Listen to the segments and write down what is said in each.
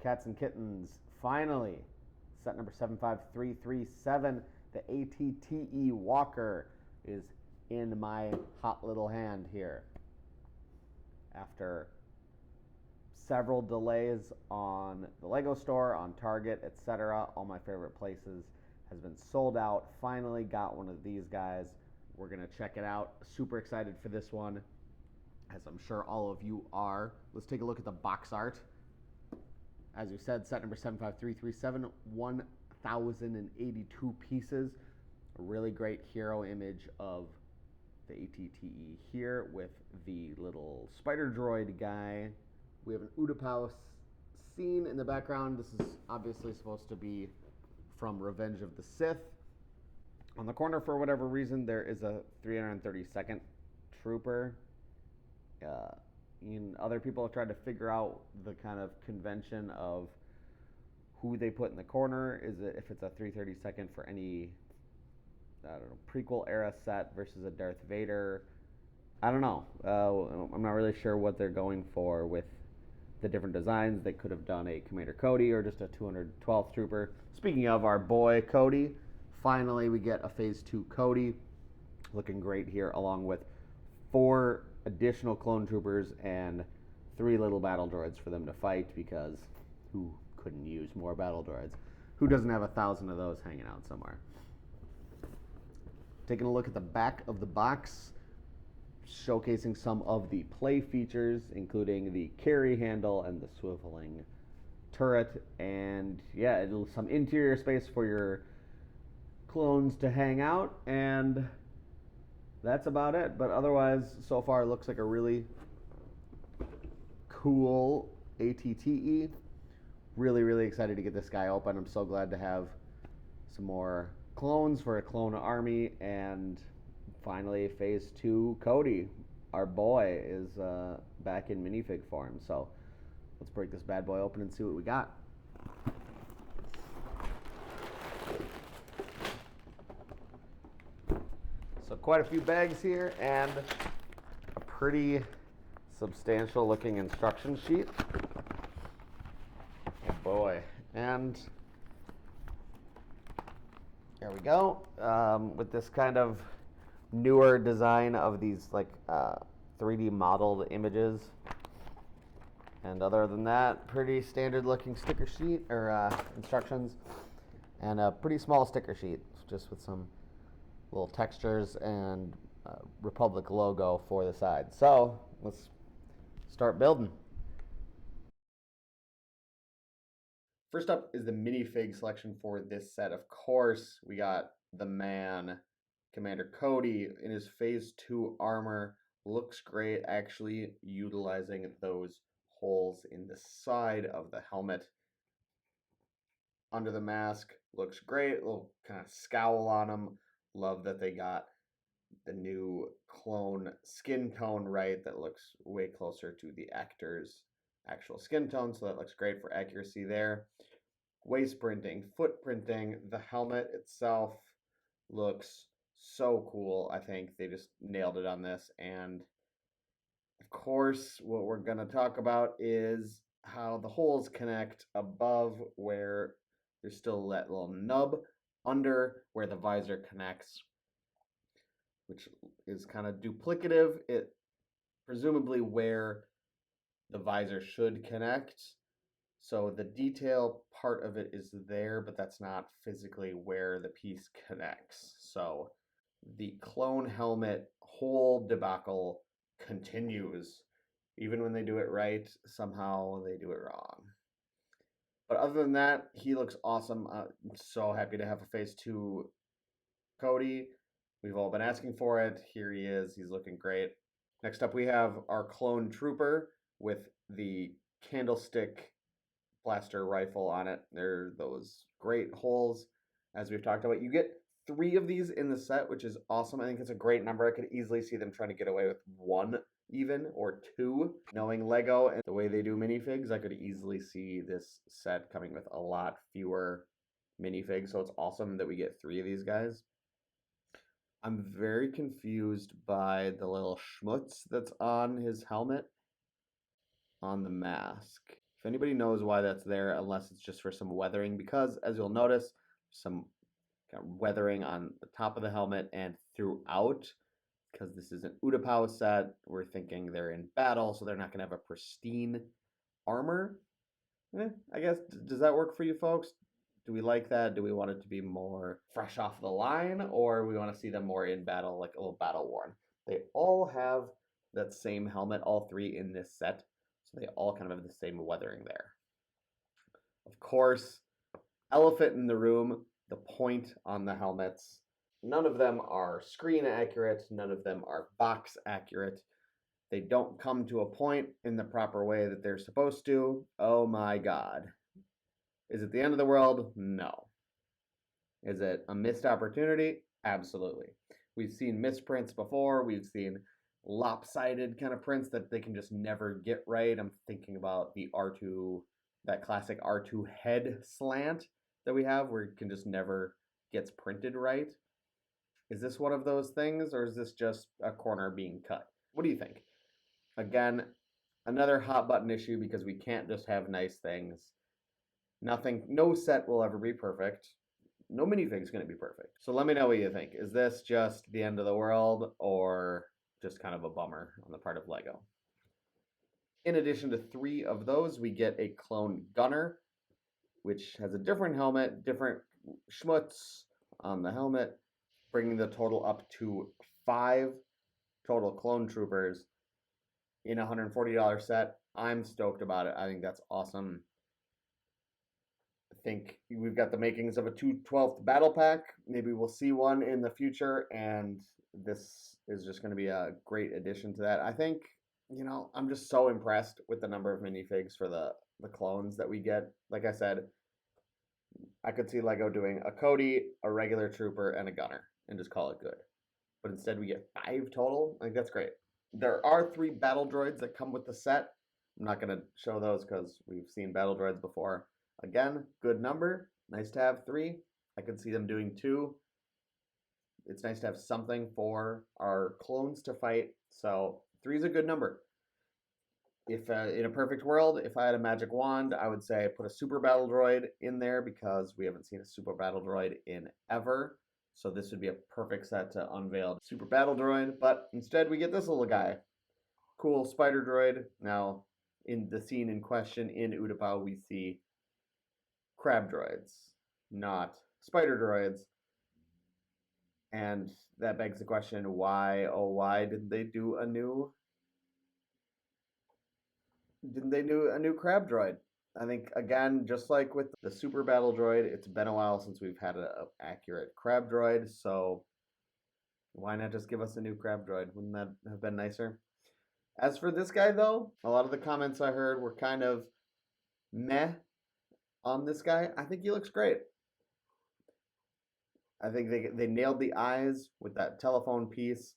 Cats and kittens, finally, set number 75337, the ATTE Walker is in my hot little hand here. After several delays on the Lego store, on Target, etc., all my favorite places, has been sold out. Finally got one of these guys. We're going to check it out. Super excited for this one, as I'm sure all of you are. Let's take a look at the box art. As you said, set number 75337, 1,082 pieces. A really great hero image of the ATTE here with the little spider droid guy. We have an Utapau scene in the background. This is obviously supposed to be from Revenge of the Sith. On the corner, for whatever reason, there is a 332nd trooper. Other people have tried to figure out the kind of convention of who they put in the corner. Is it if it's a 332nd for any, I don't know, prequel era set versus a Darth Vader? I don't know. I'm not really sure what they're going for with the different designs. They could have done a Commander Cody or just a 212th trooper. Speaking of our boy Cody, finally we get a Phase 2 Cody. Looking great here, along with 4 additional clone troopers and 3 little battle droids for them to fight, because who couldn't use more battle droids? Who doesn't have 1,000 of those hanging out somewhere? Taking a look at the back of the box, showcasing some of the play features, including the carry handle and the swiveling turret, and yeah, some interior space for your clones to hang out, and that's about it. But otherwise, so far, it looks like a really cool ATTE. Really, really excited to get this guy open. I'm so glad to have some more clones for a clone army, and finally, Phase 2 Cody, our boy, is back in minifig form. So let's break this bad boy open and see what we got. So quite a few bags here and a pretty substantial looking instruction sheet. Oh boy. And there we go. With this kind of newer design of these like 3D modeled images. And other than that, pretty standard looking sticker sheet or instructions, and a pretty small sticker sheet just with some little textures and Republic logo for the side. So let's start building. First up is the minifig selection for this set. Of course, we got the man, Commander Cody, in his Phase 2 armor. Looks great, actually utilizing those holes in the side of the helmet. Under the mask, looks great. A little kind of scowl on him. Love that they got the new clone skin tone right. That looks way closer to the actor's actual skin tone, so that looks great for accuracy there. Waist printing, foot printing, the helmet itself looks so cool. I think they just nailed it on this. And of course, what we're going to talk about is how the holes connect above, where there's still that little nub, under where the visor connects, which is kind of duplicative. It presumably where the visor should connect. So the detail part of it is there, but that's not physically where the piece connects. So the clone helmet hole debacle continues. Even when they do it right, somehow they do it wrong. But other than that, he looks awesome. I'm so happy to have a Phase 2 Cody. We've all been asking for it. Here he is. He's looking great. Next up, we have our clone trooper with the candlestick blaster rifle on it. There are those great holes, as we've talked about. You get 3 of these in the set, which is awesome. I think it's a great number. I could easily see them trying to get away with 1 even, or 2. Knowing Lego and the way they do minifigs, I could easily see this set coming with a lot fewer minifigs, so it's awesome that we get 3 of these guys. I'm very confused by the little schmutz that's on his helmet on the mask. If anybody knows why that's there, unless it's just for some weathering, because as you'll notice, some kind of weathering on the top of the helmet and throughout, because this is an Utapau set, we're thinking they're in battle, so they're not going to have a pristine armor. I guess, does that work for you folks? Do we like that? Do we want it to be more fresh off the line, or we want to see them more in battle, like a little battle worn? They all have that same helmet, all three in this set, so they all kind of have the same weathering there. Of course, elephant in the room, the point on the helmets. None of them are screen accurate, none of them are box accurate. They don't come to a point in the proper way that they're supposed to. Oh my god. Is it the end of the world? No. Is it a missed opportunity? Absolutely. We've seen misprints before. We've seen lopsided kind of prints that they can just never get right. I'm thinking about the R2, that classic R2 head slant that we have where it can just never gets printed right. Is this one of those things, or is this just a corner being cut? What do you think? Again, another hot button issue because we can't just have nice things. Nothing, no set will ever be perfect. No minifig's going to be perfect. So let me know what you think. Is this just the end of the world or just kind of a bummer on the part of LEGO? In addition to 3 of those, we get a clone gunner, which has a different helmet, different schmutz on the helmet, bringing the total up to 5 total clone troopers in a $140 set. I'm stoked about it. I think that's awesome. I think we've got the makings of a 2/12th battle pack. Maybe we'll see one in the future, and this is just going to be a great addition to that. I think, you know, I'm just so impressed with the number of minifigs for the clones that we get. Like I said, I could see LEGO doing a Cody, a regular trooper, and a gunner, and just call it good. But instead we get 5 total. I think that's great. There are 3 battle droids that come with the set. I'm not going to show those because we've seen battle droids before. Again, good number. Nice to have 3. I could see them doing 2. It's nice to have something for our clones to fight. So 3 is a good number. If in a perfect world, if I had a magic wand, I would say put a super battle droid in there because we haven't seen a super battle droid in ever. So this would be a perfect set to unveil super battle droid. But instead we get this little guy. Cool spider droid. Now in the scene in question in Utapau, we see crab droids, not spider droids. And that begs the question, why, oh why didn't they do a new crab droid? I think, again, just like with the super battle droid, it's been a while since we've had an accurate crab droid, so why not just give us a new crab droid? Wouldn't that have been nicer? As for this guy, though, a lot of the comments I heard were kind of meh on this guy. I think he looks great. I think they nailed the eyes with that telephone piece.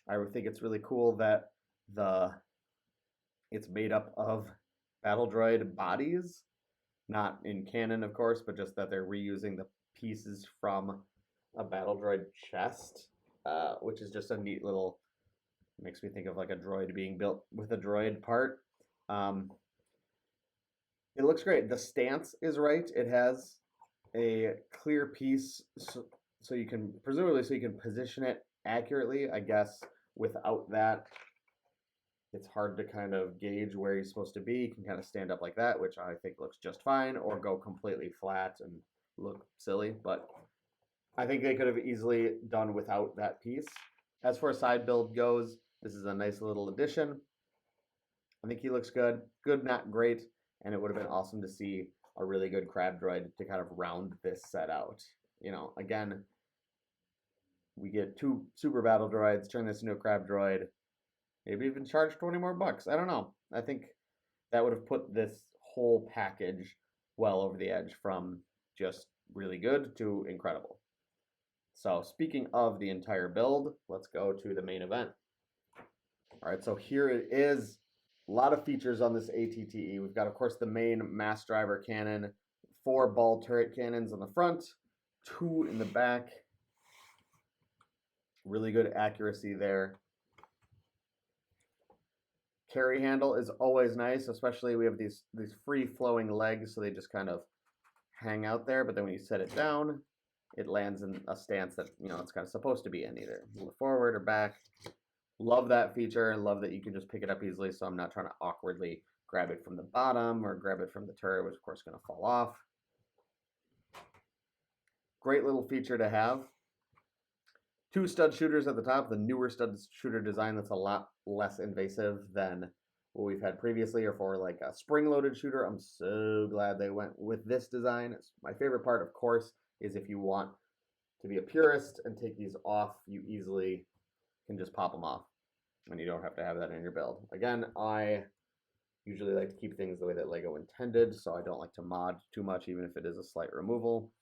I would think it's really cool that it's made up of battle droid bodies, not in canon, of course, but just that they're reusing the pieces from a battle droid chest, which is just a neat little, makes me think of like a droid being built with a droid part. It looks great. The stance is right. It has a clear piece, so you can, presumably, so you can position it accurately. I guess without that, it's hard to kind of gauge where he's supposed to be. You can kind of stand up like that, which I think looks just fine, or go completely flat and look silly. But I think they could have easily done without that piece. As for a side build goes, this is a nice little addition. I think he looks good. Good, not great. And it would have been awesome to see a really good crab droid to kind of round this set out. You know, again, we get 2 super battle droids, turn this into a crab droid, maybe even charge 20 more bucks. I don't know. I think that would have put this whole package well over the edge from just really good to incredible. So speaking of the entire build, let's go to the main event. All right, so here it is. A lot of features on this ATTE. We've got, of course, the main mass driver cannon, 4 ball turret cannons on the front, 2 in the back. Really good accuracy there. Carry handle is always nice, especially we have these free flowing legs, so they just kind of hang out there, but then when you set it down, it lands in a stance that, you know, it's kind of supposed to be in, either move forward or back. Love that feature, and love that you can just pick it up easily, so I'm not trying to awkwardly grab it from the bottom or grab it from the turret, which of course is going to fall off. Great little feature to have. 2 stud shooters at the top, the newer stud shooter design that's a lot less invasive than what we've had previously, or for like a spring-loaded shooter. I'm so glad they went with this design. My favorite part, of course, is if you want to be a purist and take these off, you easily can just pop them off, and you don't have to have that in your build. Again, I usually like to keep things the way that LEGO intended, so I don't like to mod too much, even if it is a slight removal.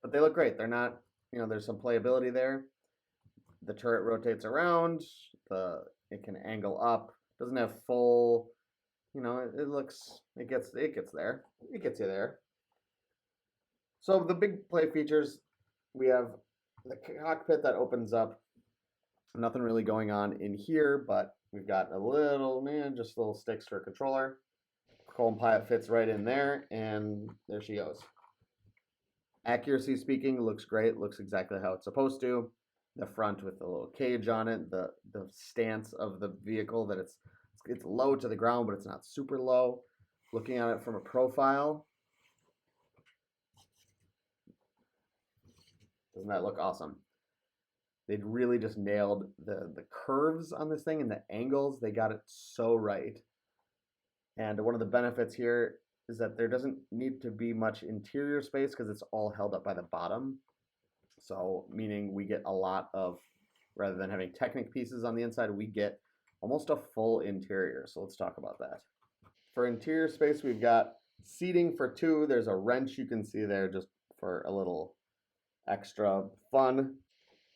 But they look great. They're not, you know, there's some playability there. The turret rotates around, it can angle up, doesn't have full, you know, it gets there. It gets you there. So the big play features, we have the cockpit that opens up. Nothing really going on in here, but we've got a little, just little sticks for a controller. Chrome pipe fits right in there, and there she goes. Accuracy speaking, looks great, looks exactly how it's supposed to. The front with the little cage on it, the stance of the vehicle, that it's low to the ground, but it's not super low. Looking at it from a profile, doesn't that look awesome? They'd really just nailed the curves on this thing and the angles. They got it so right. And one of the benefits here is that there doesn't need to be much interior space because it's all held up by the bottom. So meaning we get a lot of, rather than having Technic pieces on the inside, we get almost a full interior. So let's talk about that. For interior space, we've got seating for 2. There's a wrench you can see there just for a little extra fun.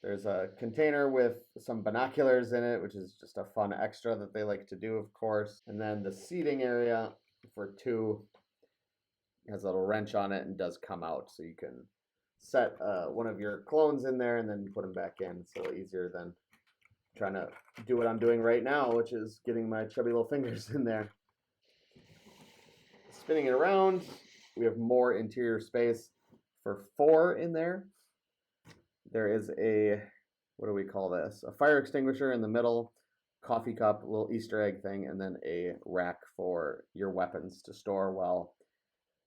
There's a container with some binoculars in it, which is just a fun extra that they like to do, of course. And then the seating area for 2 has a little wrench on it and does come out, so you can set one of your clones in there and then put them back in. It's a little easier than trying to do what I'm doing right now, which is getting my chubby little fingers in there. Spinning it around, we have more interior space for 4 in there. There is a, what do we call this? A fire extinguisher in the middle, coffee cup, little Easter egg thing, and then a rack for your weapons to store while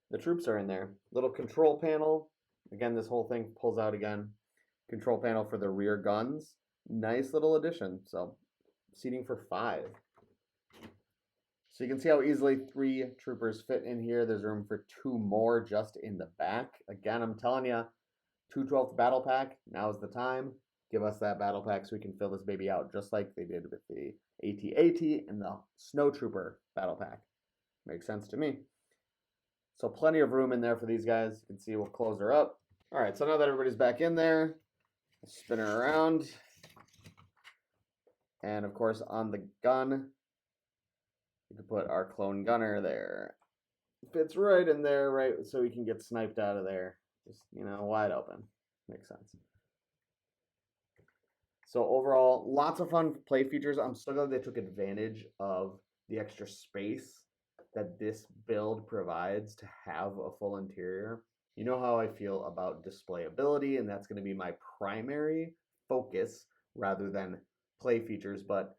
the troops are in there. Little control panel. Again, this whole thing pulls out again. Control panel for the rear guns. Nice little addition. So seating for 5. So you can see how easily 3 troopers fit in here. There's room for 2 more just in the back. Again, I'm telling you, 2/12 battle pack, now's the time. Give us that battle pack so we can fill this baby out just like they did with the AT-AT and the Snow Trooper battle pack. Makes sense to me. So plenty of room in there for these guys. You can see we'll close her up. All right, so now that everybody's back in there, spin her around. And of course on the gun, we can put our clone gunner there. Fits right in there, right, so we can get sniped out of there. Just, you know, wide open. Makes sense. So overall, lots of fun play features. I'm so glad they took advantage of the extra space that this build provides to have a full interior. You know how I feel about displayability, and that's going to be my primary focus rather than play features, but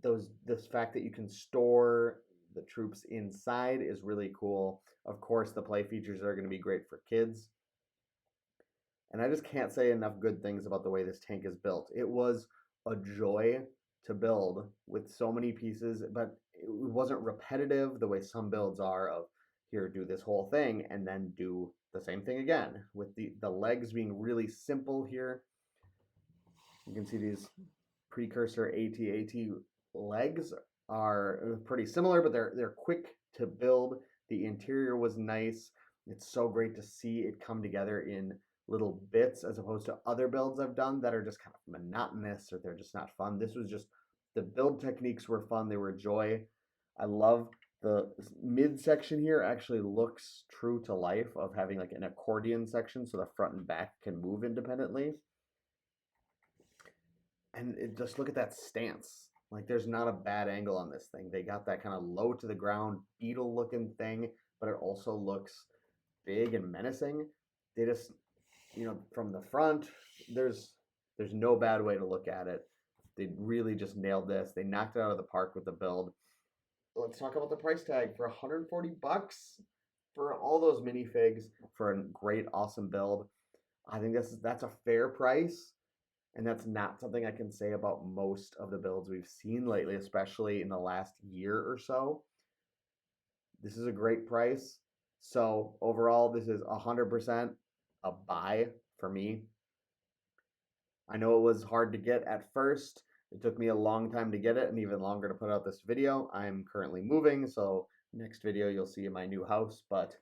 this fact that you can store the troops inside is really cool. Of course, the play features are going to be great for kids. And I just can't say enough good things about the way this tank is built. It was a joy to build with so many pieces, but it wasn't repetitive the way some builds are of, here, do this whole thing and then do the same thing again. With the legs being really simple here. You can see these precursor AT-AT legs are pretty similar, but they're quick to build. The interior was nice. It's so great to see it come together in little bits as opposed to other builds I've done that are just kind of monotonous or they're just not fun. This was just, the build techniques were fun. They were a joy. I love the midsection here actually looks true to life of having like an accordion section so the front and back can move independently. And just look at that stance. Like there's not a bad angle on this thing. They got that kind of low to the ground beetle looking thing, but it also looks big and menacing. They just, from the front, there's no bad way to look at it. They really just nailed this. They knocked it out of the park with the build. Let's talk about the price tag. For 140 bucks for all those minifigs for a great, awesome build. I think that's a fair price, and that's not something I can say about most of the builds we've seen lately, especially in the last year or so. This is a great price. So overall, this is 100% a buy for me. I know it was hard to get at first. It took me a long time to get it and even longer to put out this video. I'm currently moving, so next video you'll see my new house, but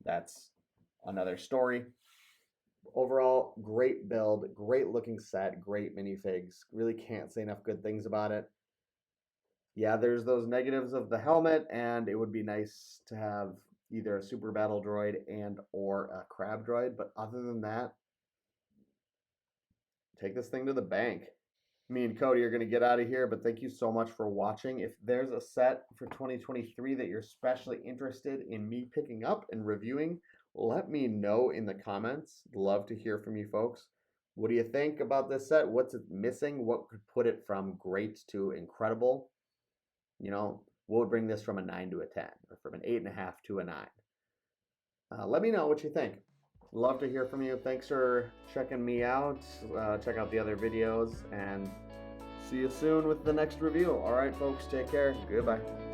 that's another story. Overall, great build, great looking set, great minifigs. Really can't say enough good things about it. Yeah, there's those negatives of the helmet, and it would be nice to have either a super battle droid and or a crab droid, but other than that, take this thing to the bank. Me and Cody are going to get out of here, but thank you so much for watching. If there's a set for 2023 that you're especially interested in me picking up and reviewing, let me know in the comments. Love to hear from you folks. What do you think about this set? What's it missing? What could put it from great to incredible? What would bring this from a 9 to a 10, or from an 8.5 to a 9? Let me know what you think. Love to hear from you. Thanks for checking me out. Check out the other videos, and see you soon with the next review. All right, folks, take care. Goodbye.